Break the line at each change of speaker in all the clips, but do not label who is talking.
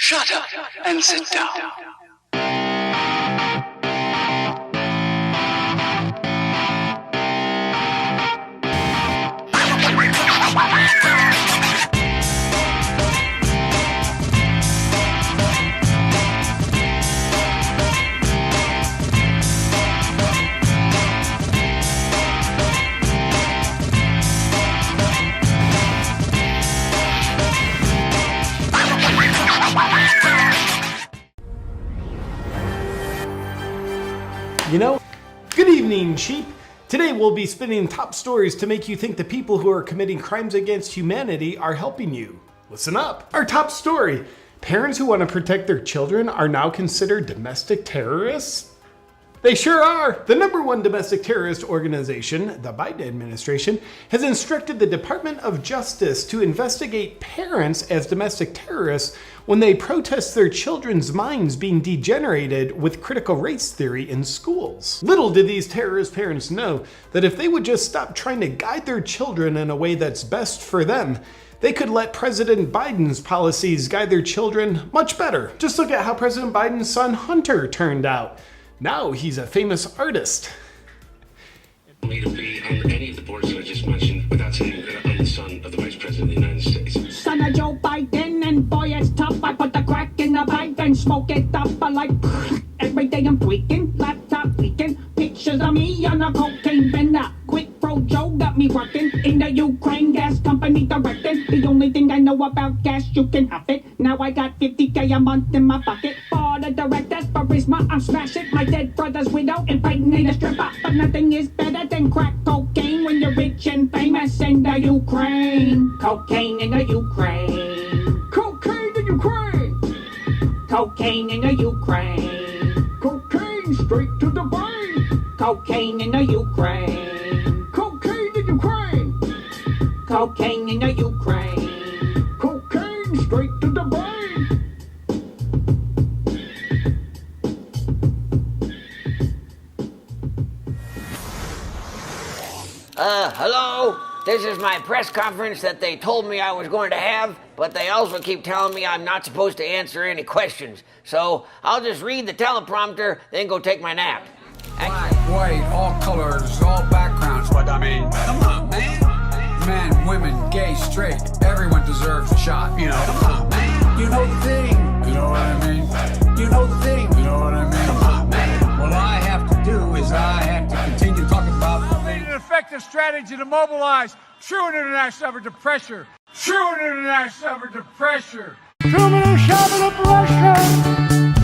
Shut up and sit down.
You know, good evening, sheep. Today we'll be spinning top stories to make you think the people who are committing crimes against humanity are helping you. Listen up. Our top story: parents who want to protect their children are now considered domestic terrorists? They sure are! The #1 domestic terrorist organization, the Biden administration, has instructed the Department of Justice to investigate parents as domestic terrorists when they protest their children's minds being degenerated with critical race theory in schools. Little did these terrorist parents know that if they would just stop trying to guide their children in a way that's best for them, they could let President Biden's policies guide their children much better. Just look at how President Biden's son Hunter turned out. Now he's a famous artist.
Me to be on any of the boards that I just mentioned without saying that I'm the son of the Vice President of the United States.
Son of Joe Biden, and boy, it's tough. I put the crack in the pipe and smoke it up. I like every day I'm tweaking, laptop leaking, pictures of me on a cocaine bender. Quick Pro Joe got me working in the Ukraine gas company directing. The only thing I know about gas, you can have it. Now I got 50K a month in my pocket. For the directors, charisma, I'm smashing. My dead brother's widow impregnated a stripper. But nothing is better than crack cocaine when you're rich and famous in the Ukraine. Cocaine in the Ukraine. Cocaine in Ukraine. Cocaine in the Ukraine. Cocaine straight to the brain. Cocaine in the Ukraine. Cocaine in Ukraine. Cocaine in the Ukraine. Cocaine straight to the brain.
Hello? This is my press conference that they told me I was going to have, but they also keep telling me I'm not supposed to answer any questions. So I'll just read the teleprompter, then go take my nap.
Black, white, all colors, all backgrounds, but I mean, come on, man. Men, women, gay, straight, everyone deserves a shot, you know. Come on, man. You know the thing, you know what I mean? You know the thing, you know what I mean? Come on, man. What I have to do is I have to continue talking about
an effective strategy to mobilize true international effort to pressure. True international effort to pressure.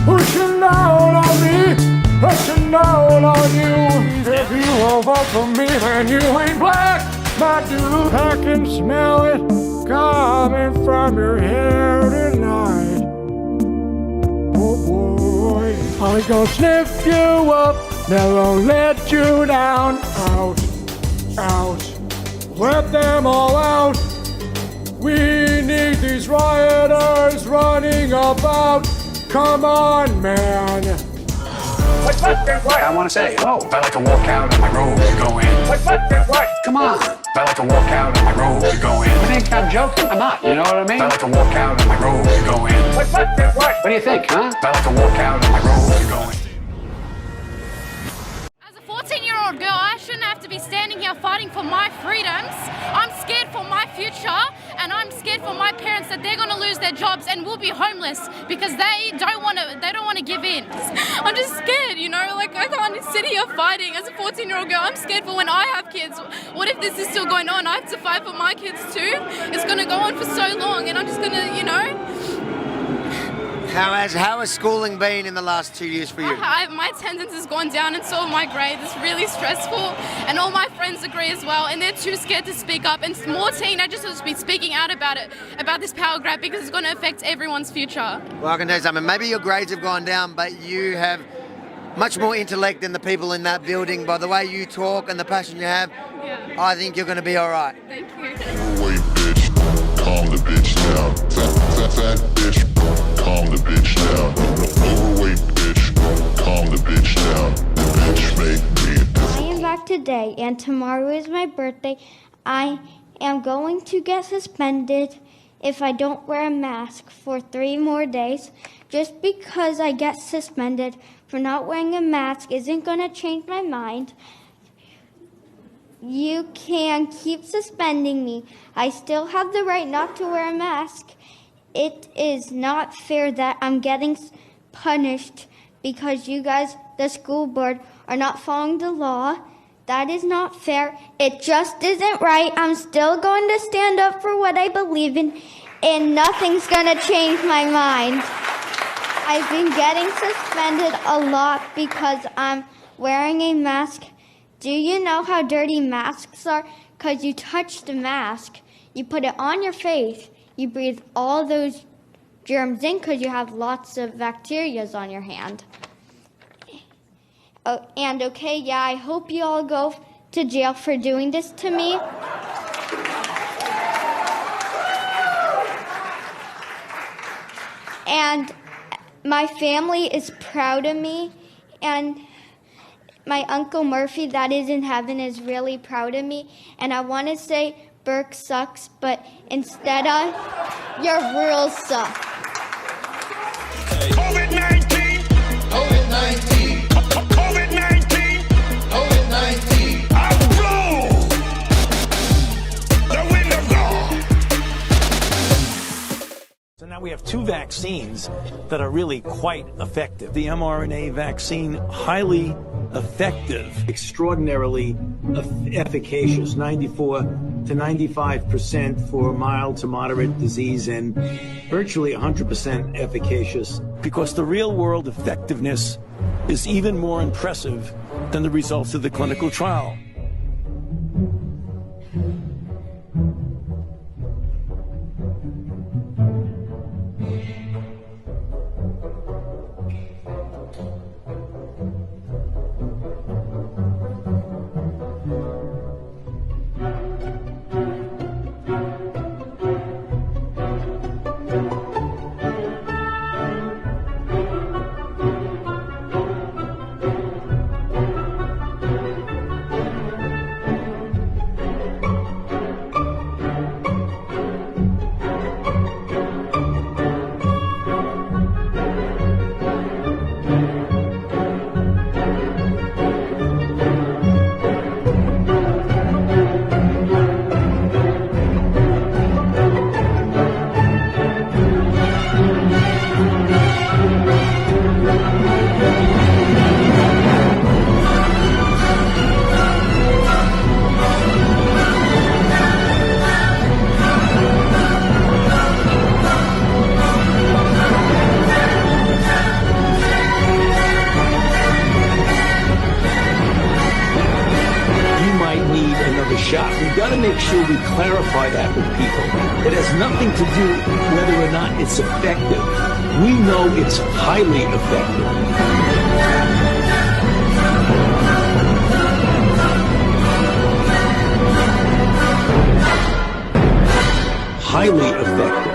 Pushing down on me, pushing down on you. If you won't vote for me, then you ain't black, my dude. I can smell it coming from your hair tonight. Oh boy, I'm gonna sniff you up, never let you down. Out, out, let them all out. We need these rioters running about. Come on, man.
What's left and right? I want to say, oh, if I like to walk out on my road to go in. What's left and right? Come on. If I like to walk out on my road to go in. You think I'm joking? I'm not, you know what I mean? If I like to walk out on my road to go in. What's left and right? What do you think, huh? If I like to walk out on my road to go in.
As a 14-year-old girl, I shouldn't have to be standing here fighting for my freedoms. I'm scared for my future, and I'm scared for my parents that they're going to lose their jobs and we'll be homeless because they don't want to give in. I'm just scared, you know, like I can't sit here fighting as a 14-year-old girl. I'm scared for when I have kids. What if this is still going on? I have to fight for my kids too. It's going to go on for so long, and I'm just going to, you know.
How has schooling been in the last 2 years for you?
My attendance has gone down and so have my grades. It's really stressful, and all my friends agree as well, and they're too scared to speak up, and more teenagers will be speaking out about it, about this power grab, because it's going to affect everyone's future.
Well, I can tell you something, maybe your grades have gone down, but you have much more intellect than the people in that building. By the way you talk and the passion you have, yeah. I think you're going to be all right.
Thank you.
Overweight bitch, calm the bitch down. Fat bitch, calm the bitch down. Overweight bitch, calm the bitch down. The bitch made me.
I am back today, and tomorrow is my birthday. I am going to get suspended if I don't wear a mask for 3 more days. Just because I get suspended for not wearing a mask isn't going to change my mind. You can keep suspending me. I still have the right not to wear a mask. It is not fair that I'm getting punished because you guys, the school board, are not following the law. That is not fair. It just isn't right. I'm still going to stand up for what I believe in, and nothing's going to change my mind. I've been getting suspended a lot because I'm wearing a mask. Do you know how dirty masks are? Because you touch the mask, you put it on your face, you breathe all those germs in because you have lots of bacteria on your hand. Oh, and okay, yeah, I hope you all go to jail for doing this to me. And my family is proud of me, and my Uncle Murphy, that is in heaven, is really proud of me. And I want to say Burke sucks, but instead of, your rules suck.
COVID-19! COVID-19! COVID-19! COVID-19! I'll blow the wind of God!
So now we have 2 vaccines that are really quite effective. The mRNA vaccine, highly effective, extraordinarily efficacious, 94 to 95% for mild to moderate disease, and virtually 100% efficacious, because the real world effectiveness is even more impressive than the results of the clinical trial. We've got to make sure we clarify that with people. It has nothing to do whether or not it's effective. We know it's highly effective. Highly effective.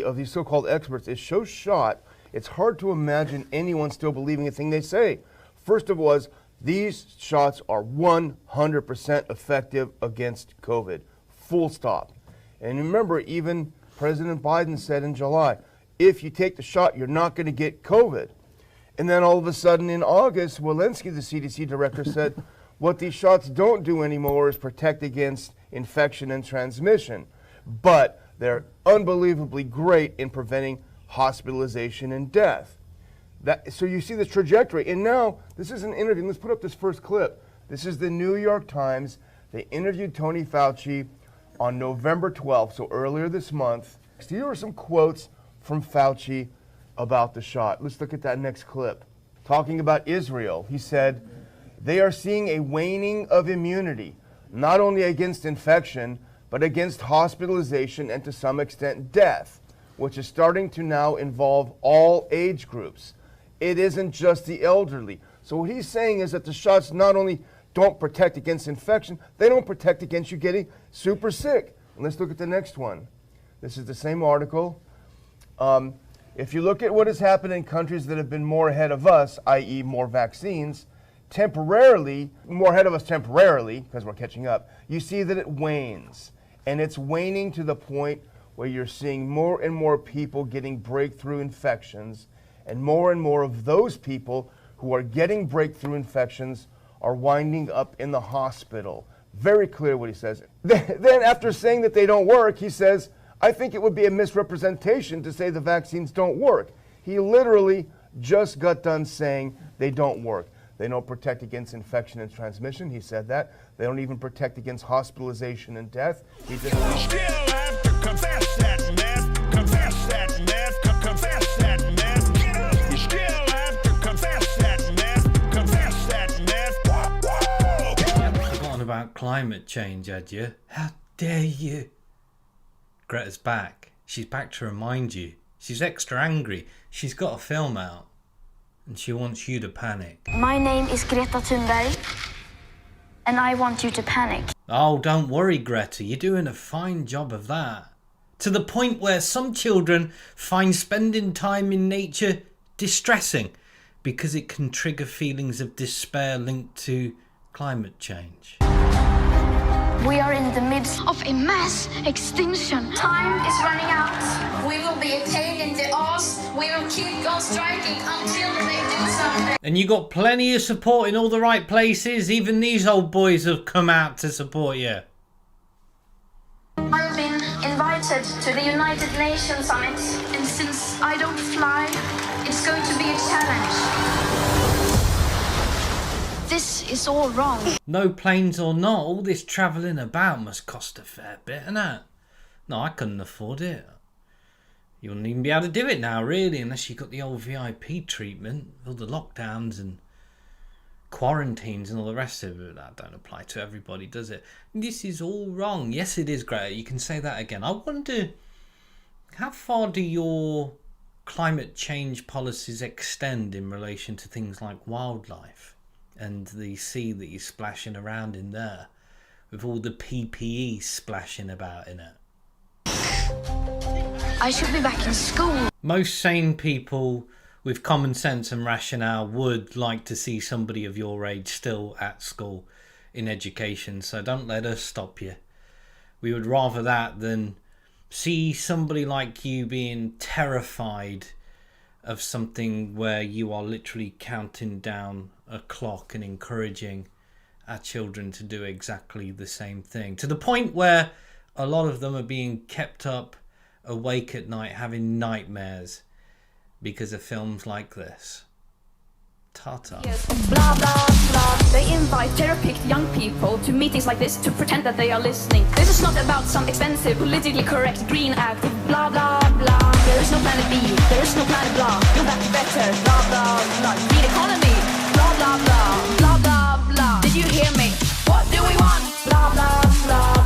Of these so-called experts is so shot, it's hard to imagine anyone still believing a thing they say. First of all, these shots are 100% effective against COVID. Full stop. And remember, even President Biden said in July, if you take the shot, you're not going to get COVID. And then all of a sudden in August, Walensky, the CDC director, said, what these shots don't do anymore is protect against infection and transmission. But they're unbelievably great in preventing hospitalization and death. So you see this trajectory. And now, this is an interview. Let's put up this first clip. This is the New York Times. They interviewed Tony Fauci on November 12th, so earlier this month. Here are some quotes from Fauci about the shot. Let's look at that next clip. Talking about Israel, he said, they are seeing a waning of immunity, not only against infection, but against hospitalization and to some extent death, which is starting to now involve all age groups. It isn't just the elderly. So what he's saying is that the shots not only don't protect against infection, they don't protect against you getting super sick. And let's look at the next one. This is the same article. If you look at what has happened in countries that have been more ahead of us, i.e. more vaccines, more ahead of us temporarily, because we're catching up, you see that it wanes. And it's waning to the point where you're seeing more and more people getting breakthrough infections, and more of those people who are getting breakthrough infections are winding up in the hospital. Very clear what he says. Then after saying that they don't work, he says, I think it would be a misrepresentation to say the vaccines don't work. He literally just got done saying they don't work. They don't protect against infection and transmission. He said that. They don't even protect against hospitalization and death. He just
still have to confess that myth. Confess that myth. Confess that myth. You still have to confess that myth. Confess that myth.
Forgotten about climate change, had you? How dare you? Greta's back. She's back to remind you. She's extra angry. She's got a film out. And she wants you to panic.
My name is Greta Thunberg. And I want you to panic.
Oh, don't worry, Greta. You're doing a fine job of that. To the point where some children find spending time in nature distressing because it can trigger feelings of despair linked to climate change.
We are in the midst of a mass extinction. Time is running out.
We will be a pain in the ass. We will keep on striking until they do something.
And you got plenty of support in all the right places. Even these old boys have come out to support you.
I've been invited to the United Nations Summit. And since I don't fly, it's going to be a challenge. This is all wrong.
No planes or not, all this travelling about must cost a fair bit, innit? No, I couldn't afford it. You wouldn't even be able to do it now, really, unless you got the old VIP treatment. All the lockdowns and quarantines and all the rest of it. That don't apply to everybody, does it? This is all wrong. Yes, it is, Greta. You can say that again. I wonder, how far do your climate change policies extend in relation to things like wildlife? And the sea that you're splashing around in there, with all the PPE splashing about in it.
I should be back in school.
Most sane people with common sense and rationale would like to see somebody of your age still at school in education, so don't let us stop you. We would rather that than see somebody like you being terrified of something where you are literally counting down a clock and encouraging our children to do exactly the same thing, to the point where a lot of them are being kept up awake at night having nightmares because of films like this. Ta-ta.
Blah, blah, blah. They invite terror-picked young people to meetings like this to pretend that they are listening. This is not about some expensive, politically correct green act. Blah, blah, blah. There is no planet B. There is no planet blah. Build back better. Blah, blah, blah. Green economy. Blah, blah, blah. Blah, blah, blah. Did you hear me? What do we want? Blah, blah, blah.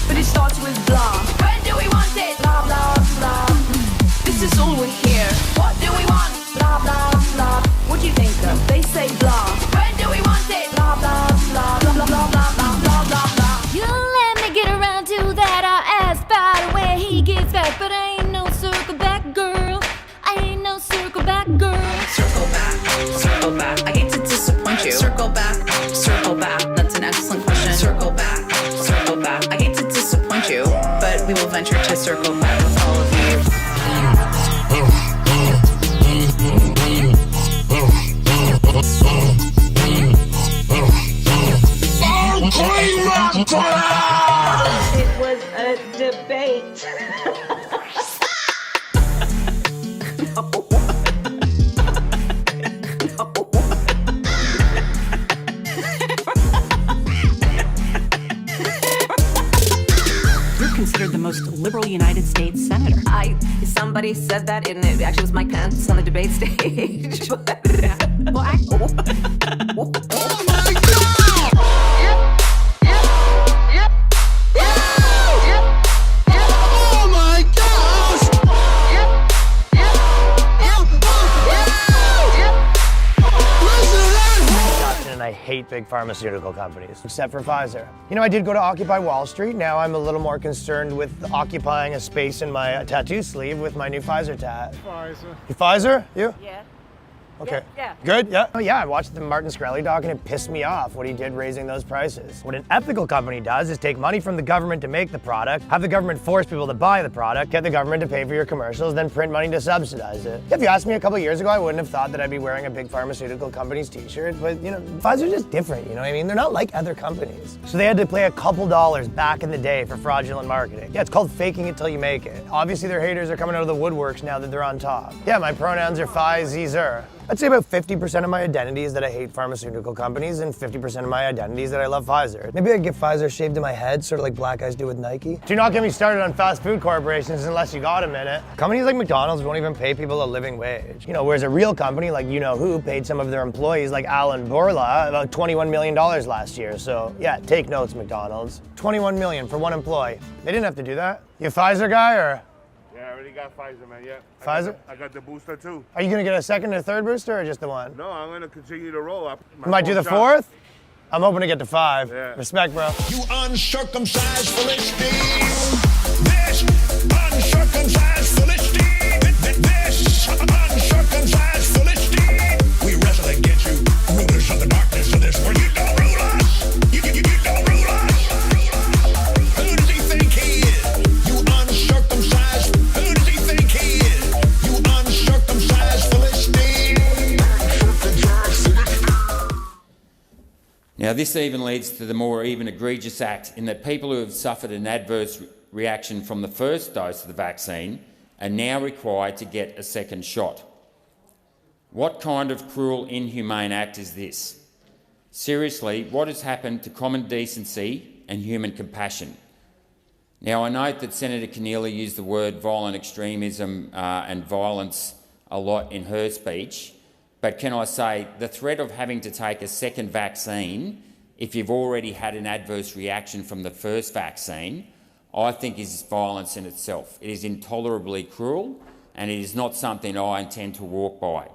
But it starts with blah. When do we want it? Blah, blah, blah. This is all we hear. What do we want? Blah, blah, blah. What do you think of? They say blah. When do we want it? Blah, blah, blah. Blah, blah, blah, blah, blah, blah, blah, blah.
You let me get around to that. I asked about where he gets back, but I ain't no circle back girl. I ain't no circle back girl.
Circle back, circle back. I hate to disappoint you. Circle back, that's an excellent question. Circle back, I hate to disappoint you, but we will venture to circle back with all of you.
It was a debate.
Considered the most liberal United States senator.
Somebody said that, and it actually was Mike Pence on the debate stage.
Well,
Oh my God! Oh my gosh!
Listen to that!
I hate big pharmaceutical companies, except for Pfizer. You know, I did go to Occupy Wall Street. Now I'm a little more concerned with occupying a space in my tattoo sleeve with my new Pfizer tat.
Pfizer.
You Pfizer? You?
Yeah.
Okay.
Yeah.
Good? Yeah. Oh yeah, I watched the Martin Shkreli doc and it pissed me off what he did raising those prices. What an ethical company does is take money from the government to make the product, have the government force people to buy the product, get the government to pay for your commercials, then print money to subsidize it. If you asked me a couple years ago, I wouldn't have thought that I'd be wearing a big pharmaceutical company's t-shirt, but you know, Pfizer's just different, you know what I mean? They're not like other companies. So they had to play a couple dollars back in the day for fraudulent marketing. Yeah, it's called faking it till you make it. Obviously their haters are coming out of the woodworks now that they're on top. Yeah, my pronouns are Pfi, Z, Zer. I'd say about 50% of my identity is that I hate pharmaceutical companies and 50% of my identity is that I love Pfizer. Maybe I'd get Pfizer shaved in my head, sort of like black guys do with Nike. Do not get me started on fast food corporations unless you got a minute. Companies like McDonald's won't even pay people a living wage. You know, whereas a real company like you-know-who paid some of their employees like Alan Borla about $21 million last year. So yeah, take notes, McDonald's. $21 million for one employee. They didn't have to do that. You a Pfizer guy or?
Yeah, I already got Pfizer, man, yeah.
Pfizer?
I got the booster too.
Are you gonna get a second or third booster or just the one?
No, I'm gonna continue to roll up.
You might do the fourth? I'm hoping to get to 5.
Yeah.
Respect, bro.
You uncircumcised Philistine. This uncircumcised Philistine. This uncircumcised Philistine. We wrestle against you, rulers of the darkness of this world. You don't rule us. You don't rule us. Who does he think he is? You uncircumcised. Who does he think he is? You uncircumcised Philistine.
Now, this even leads to the more even egregious act in that people who have suffered an adverse reaction from the first dose of the vaccine are now required to get a second shot. What kind of cruel, inhumane act is this? Seriously, what has happened to common decency and human compassion? Now, I note that Senator Keneally used the word violent extremism and violence a lot in her speech. But can I say, the threat of having to take a second vaccine if you've already had an adverse reaction from the first vaccine, I think is violence in itself. It is intolerably cruel and it is not something I intend to walk by.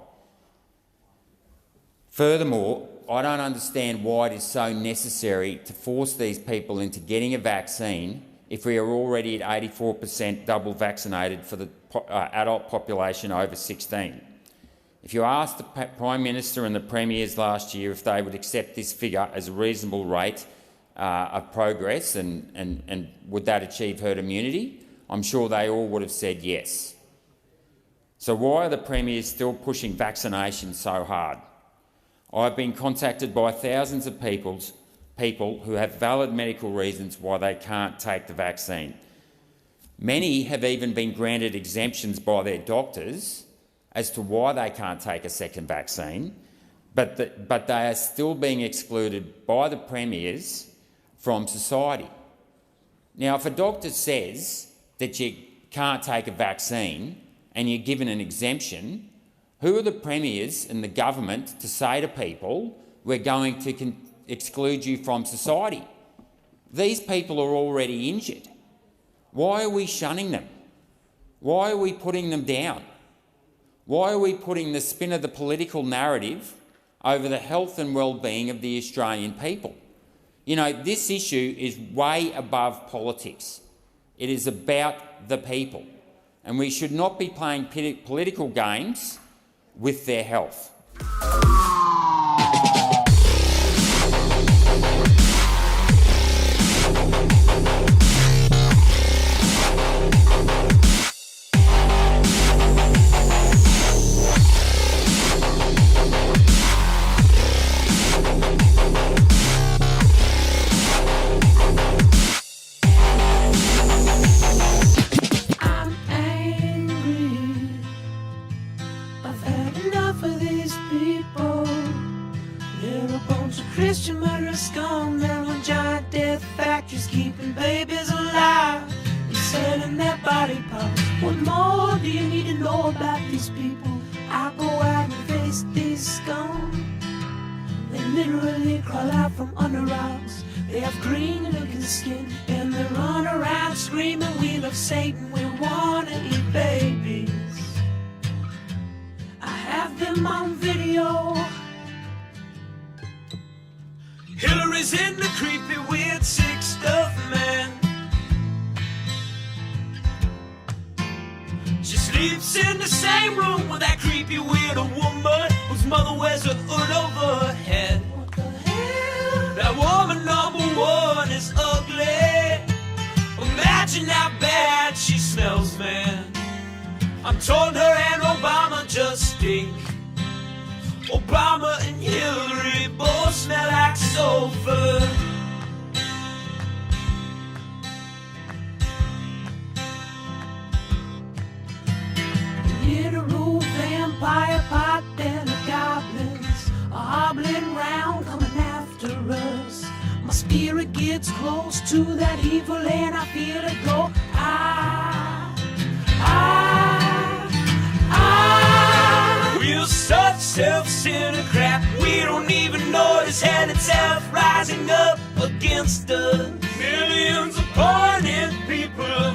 Furthermore, I don't understand why it is so necessary to force these people into getting a vaccine if we are already at 84% double vaccinated for the adult population over 16. If you asked the Prime Minister and the Premiers last year if they would accept this figure as a reasonable rate of progress and would that achieve herd immunity, I'm sure they all would have said yes. So why are the Premiers still pushing vaccination so hard? I've been contacted by thousands of people who have valid medical reasons why they can't take the vaccine. Many have even been granted exemptions by their doctors as to why they can't take a second vaccine, but they are still being excluded by the Premiers from society. Now, if a doctor says that you can't take a vaccine and you're given an exemption, who are the Premiers and the government to say to people, we're going to exclude you from society? These people are already injured. Why are we shunning them? Why are we putting them down? Why are we putting the spin of the political narrative over the health and well-being of the Australian people? You know, this issue is way above politics. It is about the people, and we should not be playing political games with their health.
Christian murder scum, there were giant death factories keeping babies alive and selling their body parts. What more do you need to know about these people? I go out and face these scum. They literally crawl out from under rocks. They have green looking skin and they run around screaming, we love Satan, we wanna eat babies. I have them on video. Hillary's in the creepy, weird, sick stuff, man. She sleeps in the same room with that creepy, weird woman whose mother wears a hood over her head. What the hell? That woman number one is ugly. Imagine how bad she smells, man. I'm told her and Obama just stink. Obama and Hillary both smell like sulfur. Literal vampire pot and the goblins are hobbling round coming after us. My spirit gets close to that evil and I feel it go. We're such self-centered crap. We don't even notice hell itself rising up against us. Millions of pointed people